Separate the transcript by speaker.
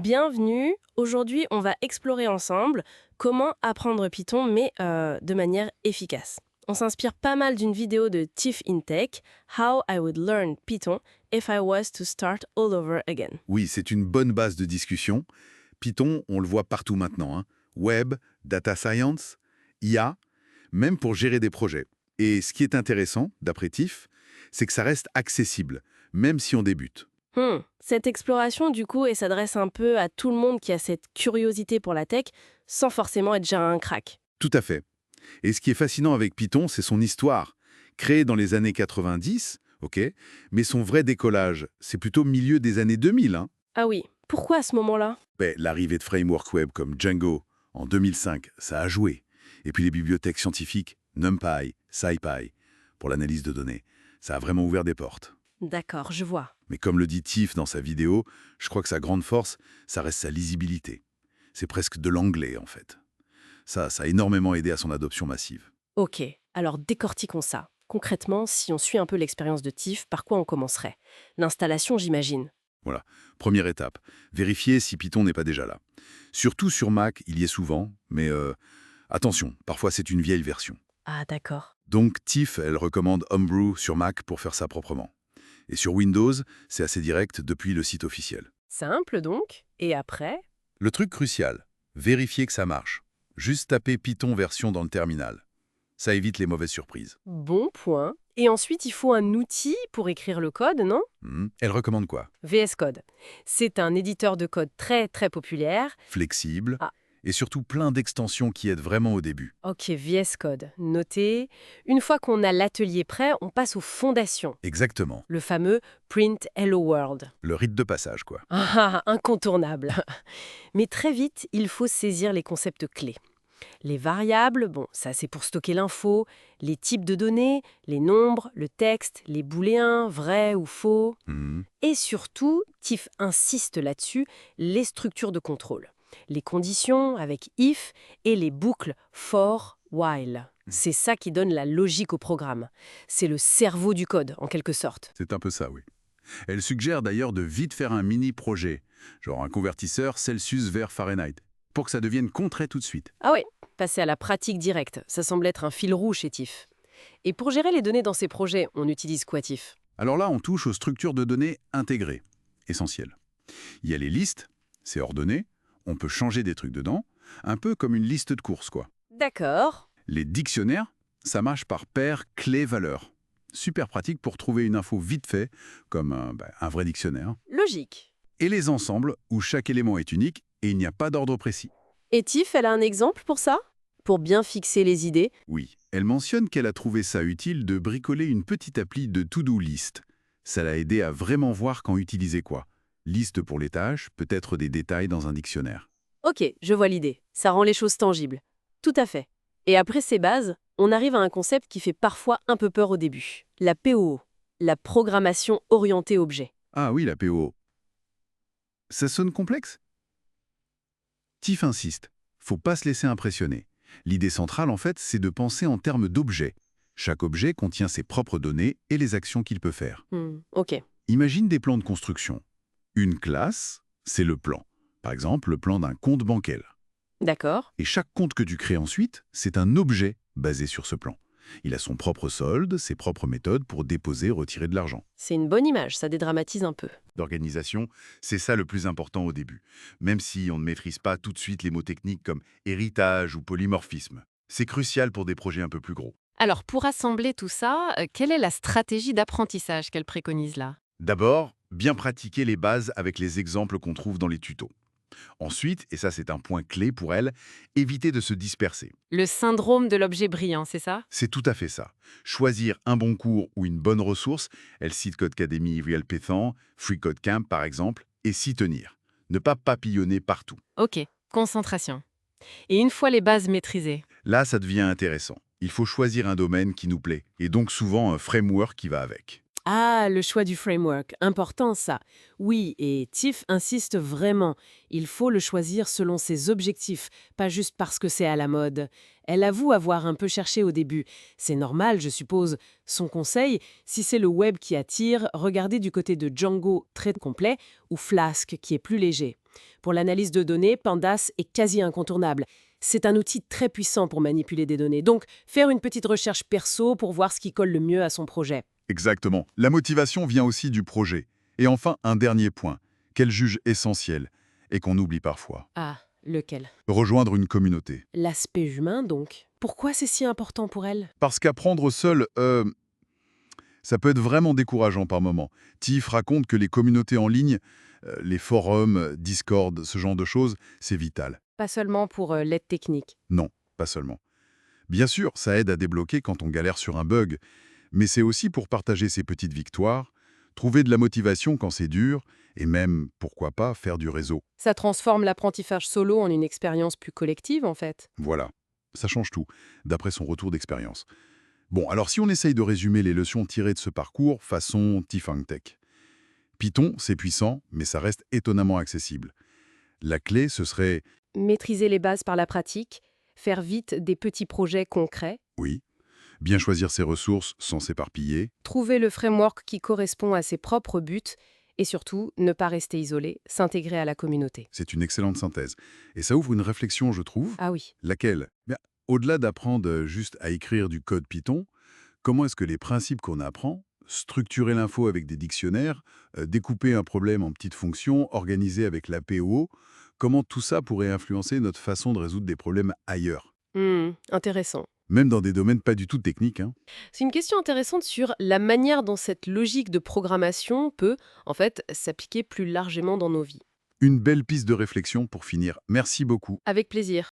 Speaker 1: Bienvenue. Aujourd'hui, on va explorer ensemble comment apprendre Python, mais de manière efficace. On s'inspire pas mal d'une vidéo de Tiff InTech, How I Would Learn Python if I Was to Start All Over Again.
Speaker 2: Oui, c'est une bonne base de discussion. Python, on le voit partout maintenant, hein. Web, data science, IA, même pour gérer des projets. Et ce qui est intéressant, d'après Tiff, c'est que ça reste accessible, même si on débute.
Speaker 1: Cette exploration, du coup, elle s'adresse un peu à tout le monde qui a cette curiosité pour la tech, sans forcément être déjà un crack.
Speaker 2: Tout à fait. Et ce qui est fascinant avec Python, c'est son histoire. Créé dans les années 90, ok, mais son vrai décollage, c'est plutôt milieu des années 2000, hein.
Speaker 1: Ah oui, pourquoi à ce moment-là?
Speaker 2: L'arrivée de frameworks web comme Django en 2005, ça a joué. Et puis les bibliothèques scientifiques, NumPy, SciPy, pour l'analyse de données, ça a vraiment ouvert des portes.
Speaker 1: D'accord, je vois.
Speaker 2: Mais comme le dit Tiff dans sa vidéo, je crois que sa grande force, ça reste sa lisibilité. C'est presque de l'anglais, en fait. Ça a énormément aidé à son adoption massive.
Speaker 1: Ok, alors décortiquons ça. Concrètement, si on suit un peu l'expérience de Tiff, par quoi on commencerait? L'installation, j'imagine.
Speaker 2: Voilà. Première étape, vérifier si Python n'est pas déjà là. Surtout sur Mac, il y est souvent, mais attention, parfois c'est une vieille version.
Speaker 1: Ah d'accord.
Speaker 2: Donc Tiff, elle recommande Homebrew sur Mac pour faire ça proprement. Et sur Windows, c'est assez direct depuis le site officiel.
Speaker 1: Simple donc. Et après?
Speaker 2: Le truc crucial, vérifier que ça marche. Juste taper Python version dans le terminal. Ça évite les mauvaises surprises.
Speaker 1: Bon point. Et ensuite, il faut un outil pour écrire le code, non?
Speaker 2: Elle recommande quoi?
Speaker 1: VS Code. C'est un éditeur de code très très populaire.
Speaker 2: Flexible,
Speaker 1: Ah.
Speaker 2: et surtout plein d'extensions qui aident vraiment au début.
Speaker 1: Ok, VS Code. Noté. Une fois qu'on a l'atelier prêt, on passe aux fondations.
Speaker 2: Exactement.
Speaker 1: Le fameux Print Hello World.
Speaker 2: Le rite de passage, quoi.
Speaker 1: Ah, incontournable. Mais très vite, il faut saisir les concepts clés. Les variables, bon, ça c'est pour stocker l'info, les types de données, les nombres, le texte, les booléens, vrai ou faux.
Speaker 2: Mhm.
Speaker 1: Et surtout, Tiff insiste là-dessus, les structures de contrôle. Les conditions avec if et les boucles for, while. C'est ça qui donne la logique au programme. C'est le cerveau du code, en quelque sorte.
Speaker 2: C'est un peu ça, oui. Elle suggère d'ailleurs de vite faire un mini-projet, genre un convertisseur Celsius vers Fahrenheit, pour que ça devienne concret tout de suite.
Speaker 1: Ah oui, passer à la pratique directe, ça semble être un fil rouge chez Tiff. Et pour gérer les données dans ces projets, on utilise quoi, Tiff?
Speaker 2: Alors là, on touche aux structures de données intégrées, essentielles. Il y a les listes, c'est ordonné, on peut changer des trucs dedans, un peu comme une liste de courses, quoi.
Speaker 1: D'accord.
Speaker 2: Les dictionnaires, ça marche par paire clé-valeur. Super pratique pour trouver une info vite fait, comme un vrai dictionnaire.
Speaker 1: Logique.
Speaker 2: Et les ensembles, où chaque élément est unique et il n'y a pas d'ordre précis.
Speaker 1: Et Tiff, elle a un exemple pour ça? Pour bien fixer les idées?
Speaker 2: Oui, elle mentionne qu'elle a trouvé ça utile de bricoler une petite appli de to-do list. Ça l'a aidé à vraiment voir quand utiliser quoi. Liste pour les tâches, peut-être des détails dans un dictionnaire.
Speaker 1: Ok, je vois l'idée. Ça rend les choses tangibles. Tout à fait. Et après ces bases, on arrive à un concept qui fait parfois un peu peur au début. La POO, la programmation orientée objet.
Speaker 2: Ah oui, la PO. Ça sonne complexe? Tiff insiste. Faut pas se laisser impressionner. L'idée centrale, en fait, c'est de penser en termes d'objets. Chaque objet contient ses propres données et les actions qu'il peut faire.
Speaker 1: Ok.
Speaker 2: Imagine des plans de construction. Une classe, c'est le plan. Par exemple, le plan d'un compte bancaire.
Speaker 1: D'accord.
Speaker 2: Et chaque compte que tu crées ensuite, c'est un objet basé sur ce plan. Il a son propre solde, ses propres méthodes pour déposer, retirer de l'argent.
Speaker 1: C'est une bonne image, ça dédramatise un peu.
Speaker 2: D'organisation, c'est ça le plus important au début, même si on ne maîtrise pas tout de suite les mots techniques comme héritage ou polymorphisme. C'est crucial pour des projets un peu plus gros.
Speaker 3: Alors, pour assembler tout ça, quelle est la stratégie d'apprentissage qu'elle préconise là?
Speaker 2: D'abord, bien pratiquer les bases avec les exemples qu'on trouve dans les tutos. Ensuite, et ça c'est un point clé pour elle, éviter de se disperser.
Speaker 3: Le syndrome de l'objet brillant, c'est ça?
Speaker 2: C'est tout à fait ça. Choisir un bon cours ou une bonne ressource, elle cite Codecademy, RealPython, FreeCodeCamp par exemple, et s'y tenir. Ne pas papillonner partout.
Speaker 3: Ok, concentration. Et une fois les bases maîtrisées,
Speaker 2: Là, ça devient intéressant. Il faut choisir un domaine qui nous plaît, et donc souvent un framework qui va avec.
Speaker 1: Ah, le choix du framework, important ça. Oui, et Tiff insiste vraiment. Il faut le choisir selon ses objectifs, pas juste parce que c'est à la mode. Elle avoue avoir un peu cherché au début. C'est normal, je suppose. Son conseil, si c'est le web qui attire, regardez du côté de Django, très complet, ou Flask, qui est plus léger. Pour l'analyse de données, Pandas est quasi incontournable. C'est un outil très puissant pour manipuler des données. Donc, faire une petite recherche perso pour voir ce qui colle le mieux à son projet.
Speaker 2: Exactement. La motivation vient aussi du projet. Et enfin, un dernier point, qu'elle juge essentiel et qu'on oublie parfois.
Speaker 1: Ah, lequel?
Speaker 2: Rejoindre une communauté.
Speaker 1: L'aspect humain, donc. Pourquoi c'est si important pour elle?
Speaker 2: Parce qu'apprendre seul, ça peut être vraiment décourageant par moment. Tiff raconte que les communautés en ligne, les forums, Discord, ce genre de choses, c'est vital.
Speaker 1: Pas seulement pour l'aide technique.
Speaker 2: Non, pas seulement. Bien sûr, ça aide à débloquer quand on galère sur un bug, mais c'est aussi pour partager ses petites victoires, trouver de la motivation quand c'est dur, et même, pourquoi pas, faire du réseau.
Speaker 1: Ça transforme l'apprentissage solo en une expérience plus collective, en fait.
Speaker 2: Voilà, ça change tout, d'après son retour d'expérience. Bon, alors si on essaye de résumer les leçons tirées de ce parcours façon Tifang Tech. Python, c'est puissant, mais ça reste étonnamment accessible. La clé, ce serait,
Speaker 1: Maîtriser les bases par la pratique, faire vite des petits projets concrets,
Speaker 2: oui, bien choisir ses ressources sans s'éparpiller,
Speaker 1: trouver le framework qui correspond à ses propres buts et surtout ne pas rester isolé, s'intégrer à la communauté.
Speaker 2: c'est une excellente synthèse. Et ça ouvre une réflexion, je trouve.
Speaker 1: Ah oui.
Speaker 2: Laquelle? Bien, au-delà d'apprendre juste à écrire du code Python, comment est-ce que les principes qu'on apprend, structurer l'info avec des dictionnaires, découper un problème en petites fonctions, organiser avec la PO, comment tout ça pourrait influencer notre façon de résoudre des problèmes ailleurs?
Speaker 1: Intéressant.
Speaker 2: Même dans des domaines pas du tout techniques, hein.
Speaker 1: C'est une question intéressante sur la manière dont cette logique de programmation peut, en fait, s'appliquer plus largement dans nos vies.
Speaker 2: Une belle piste de réflexion pour finir. Merci beaucoup.
Speaker 1: Avec plaisir.